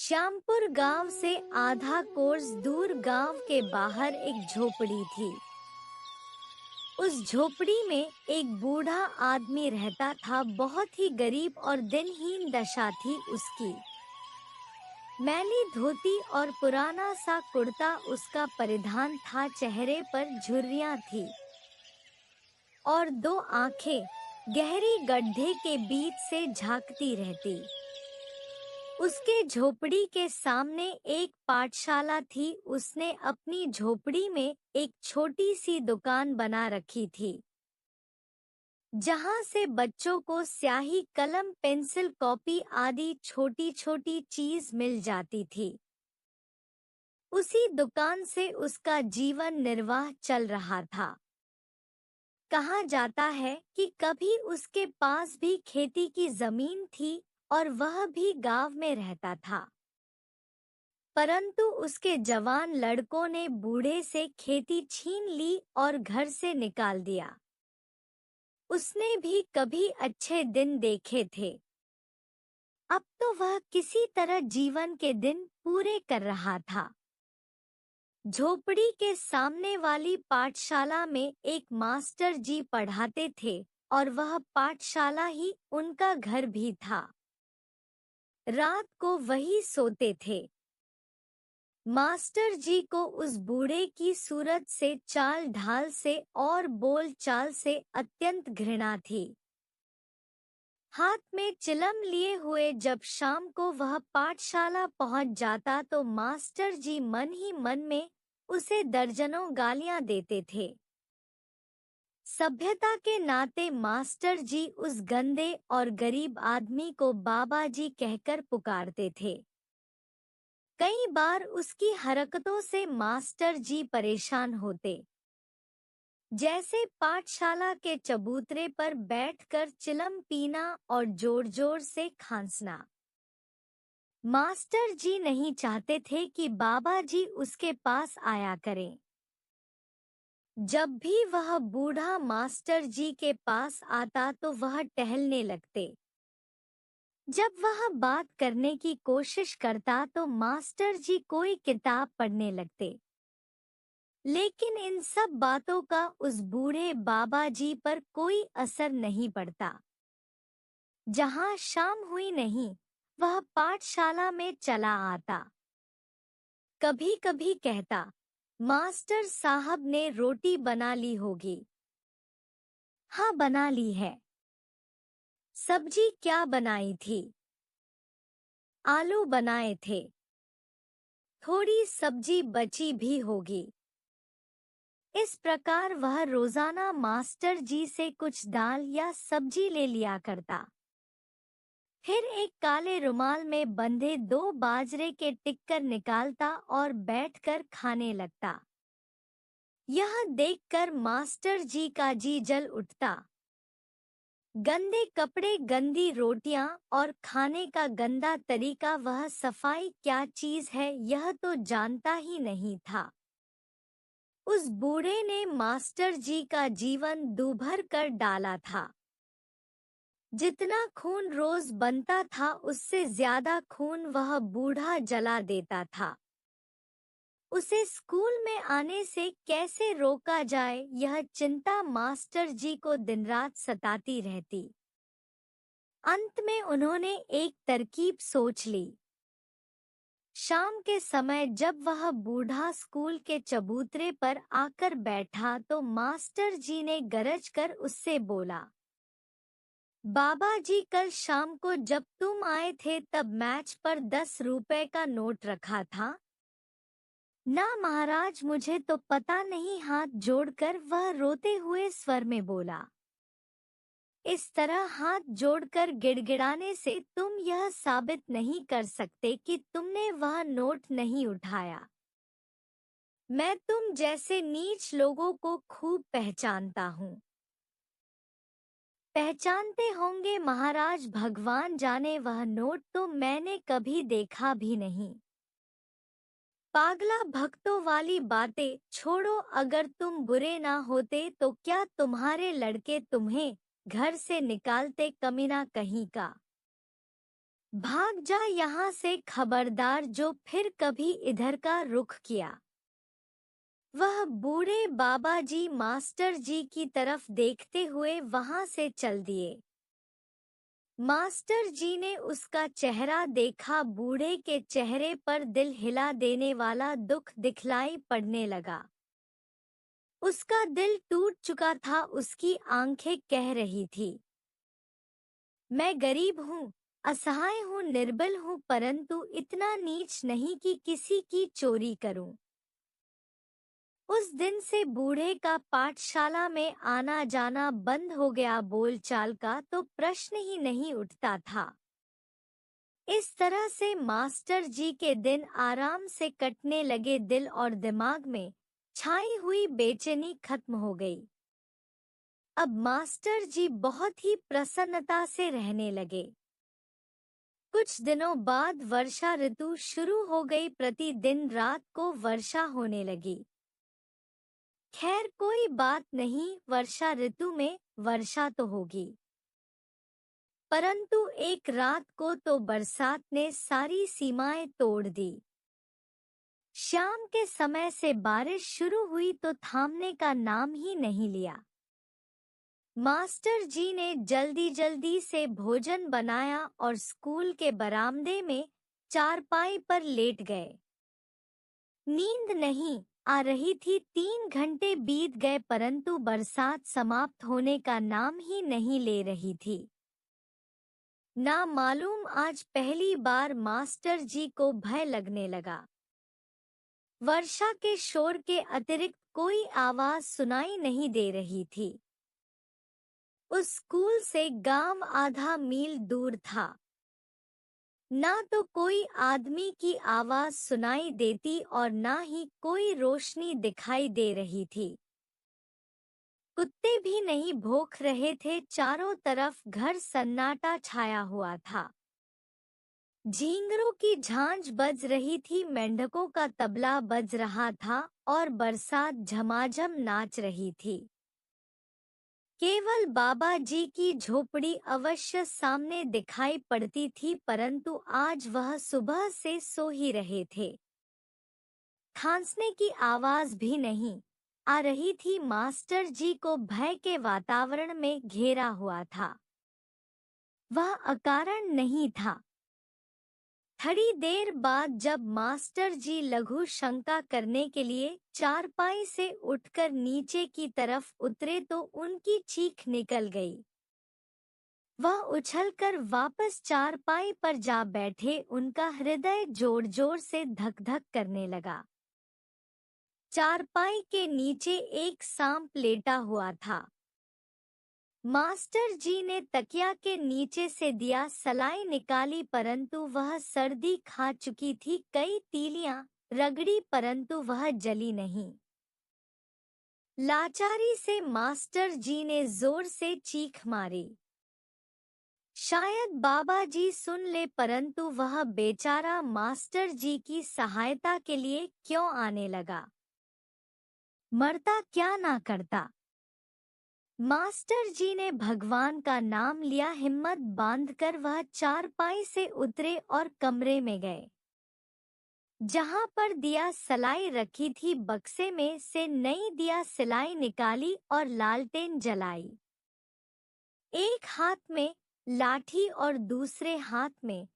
श्यामपुर गांव से आधा कोस दूर गांव के बाहर एक झोपड़ी थी। उस झोपड़ी में एक बूढ़ा आदमी रहता था। बहुत ही गरीब और दिनहीन दशा थी उसकी। मैली धोती और पुराना सा कुर्ता उसका परिधान था। चेहरे पर झुर्रियां थी और दो आंखें गहरी गड्ढे के बीच से झांकती रहती। उसके झोपड़ी के सामने एक पाठशाला थी। उसने अपनी झोपड़ी में एक छोटी सी दुकान बना रखी थी, जहां से बच्चों को स्याही, कलम, पेंसिल, कॉपी आदि छोटी छोटी चीज मिल जाती थी। उसी दुकान से उसका जीवन निर्वाह चल रहा था। कहा जाता है कि कभी उसके पास भी खेती की जमीन थी और वह भी गांव में रहता था, परंतु उसके जवान लड़कों ने बूढ़े से खेती छीन ली और घर से निकाल दिया। उसने भी कभी अच्छे दिन देखे थे। अब तो वह किसी तरह जीवन के दिन पूरे कर रहा था। झोपड़ी के सामने वाली पाठशाला में एक मास्टर जी पढ़ाते थे और वह पाठशाला ही उनका घर भी था। रात को वही सोते थे। मास्टर जी को उस बूढ़े की सूरत से, चाल ढाल से और बोल चाल से अत्यंत घृणा थी। हाथ में चिलम लिए हुए जब शाम को वह पाठशाला पहुंच जाता तो मास्टर जी मन ही मन में उसे दर्जनों गालियां देते थे। सभ्यता के नाते मास्टर जी उस गंदे और गरीब आदमी को बाबा जी कहकर पुकारते थे। कई बार उसकी हरकतों से मास्टर जी परेशान होते, जैसे पाठशाला के चबूतरे पर बैठकर चिलम पीना और जोर जोर से खांसना। मास्टर जी नहीं चाहते थे कि बाबा जी उसके पास आया करें। जब भी वह बूढ़ा मास्टर जी के पास आता तो वह टहलने लगते। जब वह बात करने की कोशिश करता तो मास्टर जी कोई किताब पढ़ने लगते। लेकिन इन सब बातों का उस बूढ़े बाबा जी पर कोई असर नहीं पड़ता। जहां शाम हुई नहीं, वह पाठशाला में चला आता। कभी कभी कहता, मास्टर साहब ने रोटी बना ली होगी। हाँ, बना ली है। सब्जी क्या बनाई थी? आलू बनाए थे। थोड़ी सब्जी बची भी होगी। इस प्रकार वह रोजाना मास्टर जी से कुछ दाल या सब्जी ले लिया करता। फिर एक काले रुमाल में बंधे 2 बाजरे के टिक्कर निकालता और बैठकर खाने लगता। यह देखकर मास्टर जी का जी जल उठता। गंदे कपड़े, गंदी रोटियां और खाने का गंदा तरीका, वह सफाई क्या चीज है यह तो जानता ही नहीं था। उस बूढ़े ने मास्टर जी का जीवन दूभर कर डाला था। जितना खून रोज बनता था उससे ज्यादा खून वह बूढ़ा जला देता था। उसे स्कूल में आने से कैसे रोका जाए, यह चिंता मास्टर जी को दिन रात सताती रहती। अंत में उन्होंने एक तरकीब सोच ली। शाम के समय जब वह बूढ़ा स्कूल के चबूतरे पर आकर बैठा तो मास्टर जी ने गरज कर उससे बोला, बाबा जी, कल शाम को जब तुम आए थे तब मैच पर 10 रुपए का नोट रखा था ना? महाराज, मुझे तो पता नहीं, हाथ जोड़कर वह रोते हुए स्वर में बोला। इस तरह हाथ जोड़कर गिड़गिड़ाने से तुम यह साबित नहीं कर सकते कि तुमने वह नोट नहीं उठाया। मैं तुम जैसे नीच लोगों को खूब पहचानता हूँ। पहचानते होंगे महाराज, भगवान जाने, वह नोट तो मैंने कभी देखा भी नहीं। पागला भक्तों वाली बातें छोड़ो। अगर तुम बुरे ना होते तो क्या तुम्हारे लड़के तुम्हें घर से निकालते, कमीना कहीं का? भाग जा यहाँ से खबरदार जो फिर कभी इधर का रुख किया। वह बूढ़े बाबा जी मास्टर जी की तरफ देखते हुए वहां से चल दिए। मास्टर जी ने उसका चेहरा देखा, बूढ़े के चेहरे पर दिल हिला देने वाला दुख दिखलाई पड़ने लगा। उसका दिल टूट चुका था, उसकी आंखें कह रही थी, मैं गरीब हूँ, असहाय हूँ, निर्बल हूँ, परंतु इतना नीच नहीं कि किसी की चोरी करूं। उस दिन से बूढ़े का पाठशाला में आना जाना बंद हो गया, बोलचाल का तो प्रश्न ही नहीं उठता था। इस तरह से मास्टर जी के दिन आराम से कटने लगे। दिल और दिमाग में छाई हुई बेचैनी खत्म हो गई। अब मास्टर जी बहुत ही प्रसन्नता से रहने लगे। कुछ दिनों बाद वर्षा ऋतु शुरू हो गई। प्रतिदिन रात को वर्षा होने लगी। खैर कोई बात नहीं, वर्षा ऋतु में वर्षा तो होगी। परंतु एक रात को तो बरसात ने सारी सीमाएं तोड़ दी। शाम के समय से बारिश शुरू हुई तो थामने का नाम ही नहीं लिया। मास्टर जी ने जल्दी जल्दी से भोजन बनाया और स्कूल के बरामदे में चारपाई पर लेट गए। नींद नहीं आ रही थी। 3 घंटे बीत गए परंतु बरसात समाप्त होने का नाम ही नहीं ले रही थी। ना मालूम आज पहली बार मास्टर जी को भय लगने लगा। वर्षा के शोर के अतिरिक्त कोई आवाज सुनाई नहीं दे रही थी। उस स्कूल से गांव आधा मील दूर था। ना तो कोई आदमी की आवाज सुनाई देती और ना ही कोई रोशनी दिखाई दे रही थी। कुत्ते भी नहीं भौंक रहे थे। चारों तरफ घर सन्नाटा छाया हुआ था। झींगरों की झांझ बज रही थी, मेंढकों का तबला बज रहा था और बरसात झमाझम नाच रही थी। केवल बाबा जी की झोपड़ी अवश्य सामने दिखाई पड़ती थी, परंतु आज वह सुबह से सो ही रहे थे। खांसने की आवाज भी नहीं आ रही थी। मास्टर जी को भय के वातावरण में घेरा हुआ था। वह अकारण नहीं था। थोड़ी देर बाद जब मास्टर जी लघु शंका करने के लिए चारपाई से उठकर नीचे की तरफ उतरे तो उनकी चीख निकल गई। वह उछलकर वापस चारपाई पर जा बैठे। उनका हृदय जोर जोर से धक धक करने लगा। चारपाई के नीचे एक सांप लेटा हुआ था। मास्टर जी ने तकिया के नीचे से दिया सलाई निकाली परंतु वह सर्दी खा चुकी थी। कई तीलियां रगड़ी परंतु वह जली नहीं। लाचारी से मास्टर जी ने जोर से चीख मारी। शायद बाबा जी सुन ले, परंतु वह बेचारा मास्टर जी की सहायता के लिए क्यों आने लगा। मरता क्या ना करता। मास्टर जी ने भगवान का नाम लिया। हिम्मत बांधकर वह चारपाई से उतरे और कमरे में गए। जहां पर दिया सलाई रखी थी, बक्से में से नई दिया सिलाई निकाली और लालटेन जलाई। एक हाथ में लाठी और दूसरे हाथ में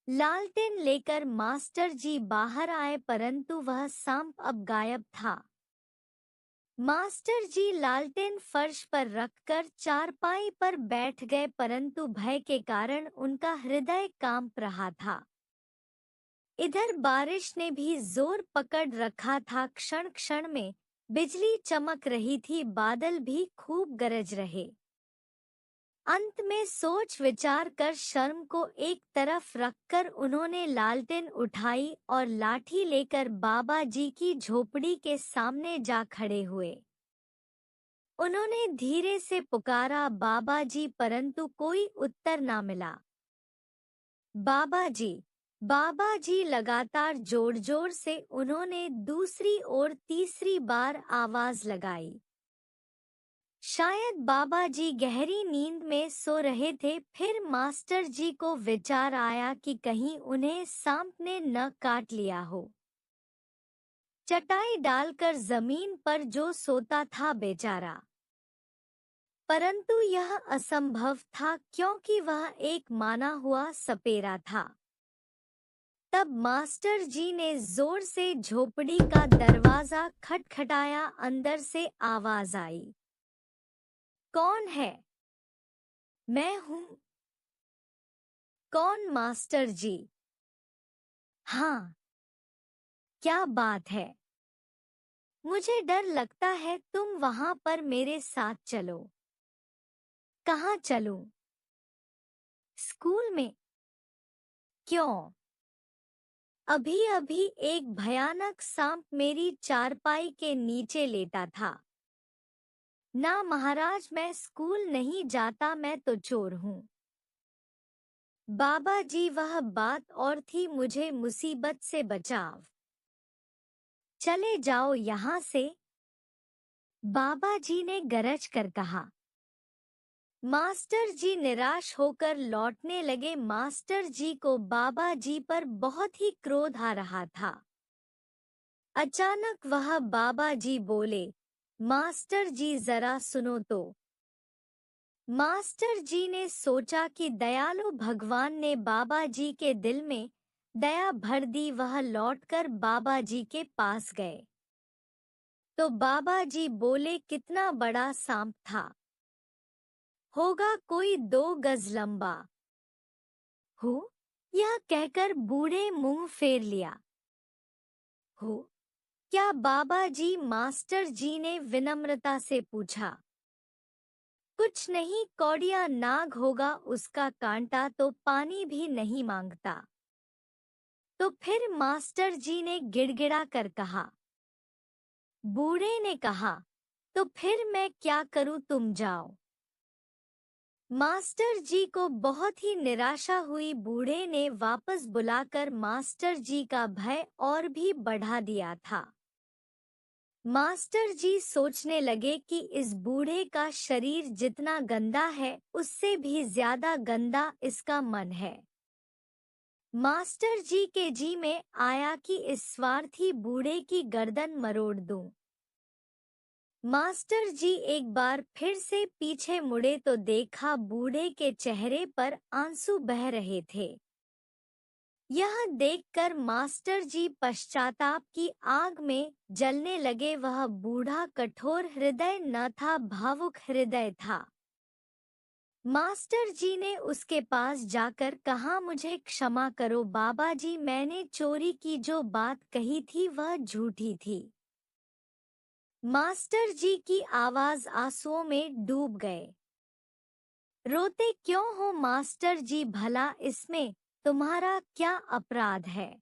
लालटेन लेकर मास्टर जी बाहर आए, परंतु वह सांप अब गायब था। मास्टर जी लालटेन फर्श पर रखकर चारपाई पर बैठ गए, परंतु भय के कारण उनका हृदय कांप रहा था। इधर बारिश ने भी जोर पकड़ रखा था। क्षण क्षण में बिजली चमक रही थी, बादल भी खूब गरज रहे। अंत में सोच विचार कर शर्म को एक तरफ रखकर उन्होंने लालटेन उठाई और लाठी लेकर बाबा जी की झोपड़ी के सामने जा खड़े हुए। उन्होंने धीरे से पुकारा, बाबा जी, परंतु कोई उत्तर ना मिला। बाबा जी, बाबा जी, लगातार जोर जोर से उन्होंने दूसरी और तीसरी बार आवाज लगाई। शायद बाबा जी गहरी नींद में सो रहे थे। फिर मास्टर जी को विचार आया कि कहीं उन्हें सांप ने न काट लिया हो। चटाई डालकर जमीन पर जो सोता था बेचारा, परंतु यह असंभव था क्योंकि वह एक माना हुआ सपेरा था। तब मास्टर जी ने जोर से झोपड़ी का दरवाजा खटखटाया। अंदर से आवाज आई, कौन है? मैं हूँ। कौन? मास्टर जी। हाँ। क्या बात है? मुझे डर लगता है, तुम वहां पर मेरे साथ चलो। कहाँ चलूं? स्कूल में। क्यों? अभी अभी एक भयानक सांप मेरी चारपाई के नीचे लेटा था। ना महाराज, मैं स्कूल नहीं जाता, मैं तो चोर हूँ। बाबा जी, वह बात और थी, मुझे मुसीबत से बचाव। चले जाओ यहाँ से, बाबा जी ने गरज कर कहा। मास्टर जी निराश होकर लौटने लगे। मास्टर जी को बाबा जी पर बहुत ही क्रोध आ रहा था। अचानक वह बाबा जी बोले, मास्टर जी जरा सुनो तो। मास्टर जी ने सोचा कि दयालु भगवान ने बाबा जी के दिल में दया भर दी। वह लौटकर बाबा जी के पास गए तो बाबा जी बोले, कितना बड़ा सांप था? होगा कोई 2 गज लंबा। हो? यह कहकर बूढ़े मुंह फेर लिया। हो? क्या बाबा जी? मास्टर जी ने विनम्रता से पूछा। कुछ नहीं, कौड़िया नाग होगा, उसका कांटा तो पानी भी नहीं मांगता। तो फिर? मास्टर जी ने गिड़गिड़ा कर कहा। बूढ़े ने कहा, तो फिर मैं क्या करूं, तुम जाओ। मास्टर जी को बहुत ही निराशा हुई। बूढ़े ने वापस बुलाकर मास्टर जी का भय और भी बढ़ा दिया था। मास्टर जी सोचने लगे कि इस बूढ़े का शरीर जितना गंदा है, उससे भी ज्यादा गंदा इसका मन है। मास्टर जी के जी में आया कि इस स्वार्थी बूढ़े की गर्दन मरोड़ दूं। मास्टर जी एक बार फिर से पीछे मुड़े तो देखा बूढ़े के चेहरे पर आंसू बह रहे थे। यह देखकर मास्टर जी पश्चाताप की आग में जलने लगे। वह बूढ़ा कठोर हृदय न था, भावुक हृदय था। मास्टर जी ने उसके पास जाकर कहा, मुझे क्षमा करो बाबा जी, मैंने चोरी की जो बात कही थी वह झूठी थी। मास्टर जी की आवाज आंसुओं में डूब गए। रोते क्यों हो मास्टर जी? भला इसमें तुम्हारा क्या अपराध है?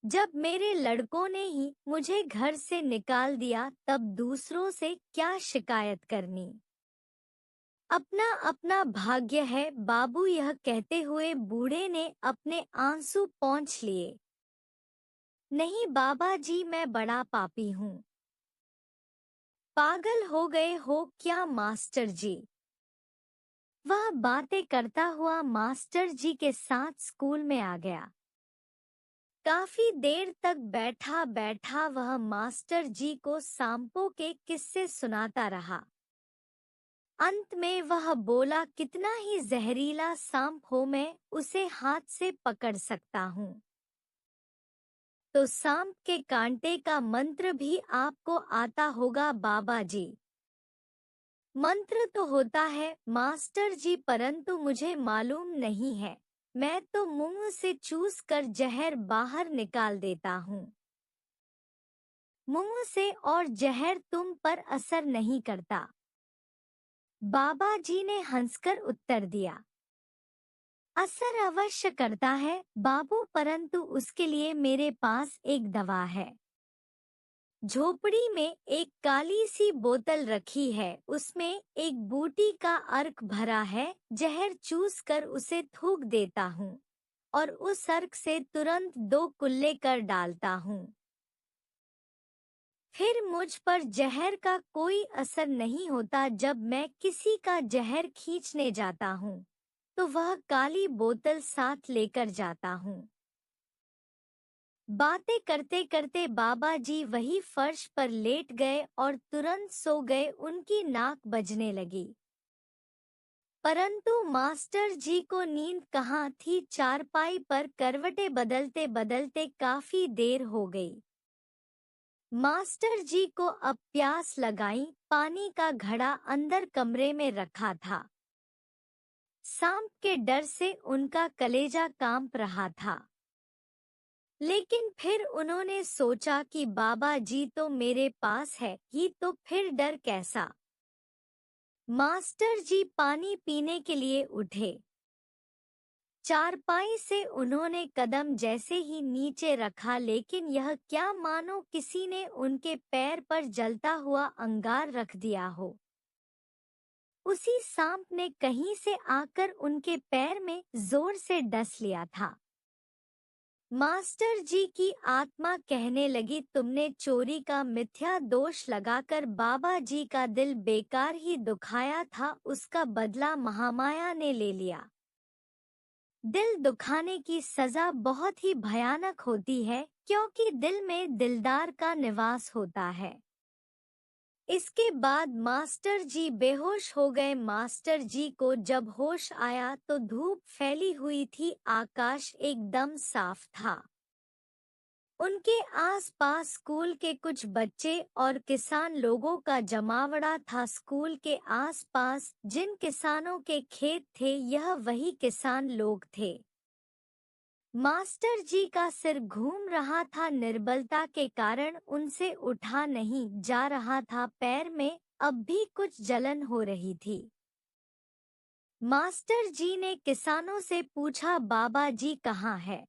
जब मेरे लड़कों ने ही मुझे घर से निकाल दिया, तब दूसरों से क्या शिकायत करनी? अपना अपना भाग्य है बाबू। यह कहते हुए बूढ़े ने अपने आंसू पोंछ लिए। नहीं बाबा जी, मैं बड़ा पापी हूँ। पागल हो गए हो क्या मास्टर जी? वह बातें करता हुआ मास्टर जी के साथ स्कूल में आ गया। काफी देर तक बैठा बैठा वह मास्टर जी को सांपों के किस्से सुनाता रहा। अंत में वह बोला, कितना ही जहरीला सांप हो, मैं उसे हाथ से पकड़ सकता हूँ। तो सांप के कांटे का मंत्र भी आपको आता होगा बाबा जी? मंत्र तो होता है मास्टर जी, परंतु मुझे मालूम नहीं है। मैं तो मुंह से चूस कर जहर बाहर निकाल देता हूँ। मुंह से और जहर तुम पर असर नहीं करता, बाबा जी ने हंसकर उत्तर दिया। असर अवश्य करता है बाबू, परंतु उसके लिए मेरे पास एक दवा है। झोपड़ी में एक काली सी बोतल रखी है, उसमें एक बूटी का अर्क भरा है। जहर चूस कर उसे थूक देता हूँ और उस अर्क से तुरंत 2 कुल्ले कर डालता हूँ। फिर मुझ पर जहर का कोई असर नहीं होता। जब मैं किसी का जहर खींचने जाता हूँ तो वह काली बोतल साथ लेकर जाता हूँ। बातें करते करते बाबा जी वही फर्श पर लेट गए और तुरंत सो गए। उनकी नाक बजने लगी, परंतु मास्टर जी को नींद कहाँ थी। चारपाई पर करवटें बदलते बदलते काफी देर हो गई। मास्टर जी को अब प्यास लगाई। पानी का घड़ा अंदर कमरे में रखा था। सांप के डर से उनका कलेजा कांप रहा था। लेकिन फिर उन्होंने सोचा कि बाबा जी तो मेरे पास है ही, तो फिर डर कैसा। मास्टर जी पानी पीने के लिए उठे। चारपाई से उन्होंने कदम जैसे ही नीचे रखा, लेकिन यह क्या मानो किसी ने उनके पैर पर जलता हुआ अंगार रख दिया हो। उसी सांप ने कहीं से आकर उनके पैर में जोर से डस लिया था। मास्टर जी की आत्मा कहने लगी, तुमने चोरी का मिथ्या दोष लगाकर बाबा जी का दिल बेकार ही दुखाया था, उसका बदला महामाया ने ले लिया। दिल दुखाने की सजा बहुत ही भयानक होती है, क्योंकि दिल में दिलदार का निवास होता है। इसके बाद मास्टर जी बेहोश हो गए। मास्टर जी को जब होश आया तो धूप फैली हुई थी, आकाश एकदम साफ था। उनके आसपास स्कूल के कुछ बच्चे और किसान लोगों का जमावड़ा था। स्कूल के आसपास जिन किसानों के खेत थे, यह वही किसान लोग थे। मास्टर जी का सिर घूम रहा था, निर्बलता के कारण उनसे उठा नहीं जा रहा था। पैर में अब भी कुछ जलन हो रही थी। मास्टर जी ने किसानों से पूछा, बाबा जी कहाँ है?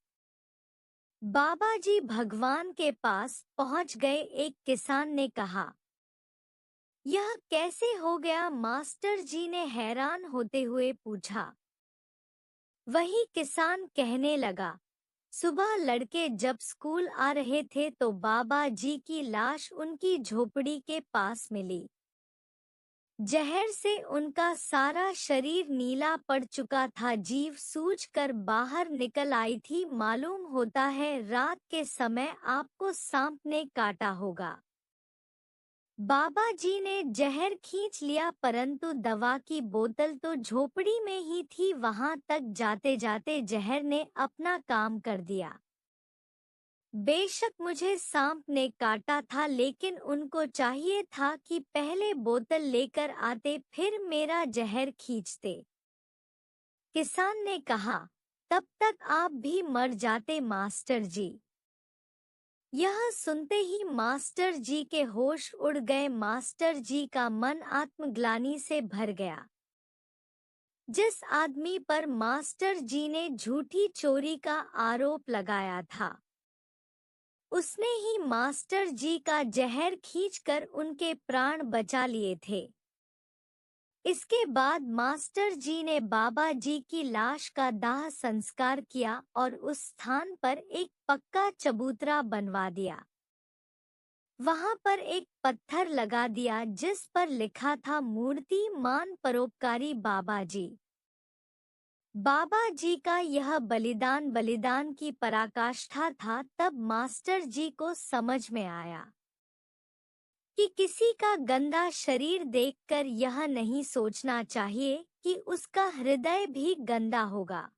बाबा जी भगवान के पास पहुंच गए, एक किसान ने कहा। यह कैसे हो गया? मास्टर जी ने हैरान होते हुए पूछा। वही किसान कहने लगा, सुबह लड़के जब स्कूल आ रहे थे तो बाबा जी की लाश उनकी झोपड़ी के पास मिली। जहर से उनका सारा शरीर नीला पड़ चुका था, जीभ सूजकर बाहर निकल आई थी। मालूम होता है रात के समय आपको सांप ने काटा होगा। बाबा जी ने जहर खींच लिया, परंतु दवा की बोतल तो झोपड़ी में ही थी। वहां तक जाते जाते जहर ने अपना काम कर दिया। बेशक मुझे सांप ने काटा था, लेकिन उनको चाहिए था कि पहले बोतल लेकर आते, फिर मेरा जहर खींचते। किसान ने कहा, तब तक आप भी मर जाते मास्टर जी। यह सुनते ही मास्टर जी के होश उड़ गए। मास्टर जी का मन आत्मग्लानि से भर गया। जिस आदमी पर मास्टर जी ने झूठी चोरी का आरोप लगाया था, उसने ही मास्टर जी का जहर खींचकर उनके प्राण बचा लिए थे। इसके बाद मास्टर जी ने बाबा जी की लाश का दाह संस्कार किया और उस स्थान पर एक पक्का चबूतरा बनवा दिया। वहां पर एक पत्थर लगा दिया जिस पर लिखा था, मूर्ति मान परोपकारी बाबा जी। बाबा जी का यह बलिदान की पराकाष्ठा था। तब मास्टर जी को समझ में आया कि किसी का गंदा शरीर देखकर यह नहीं सोचना चाहिए कि उसका हृदय भी गंदा होगा।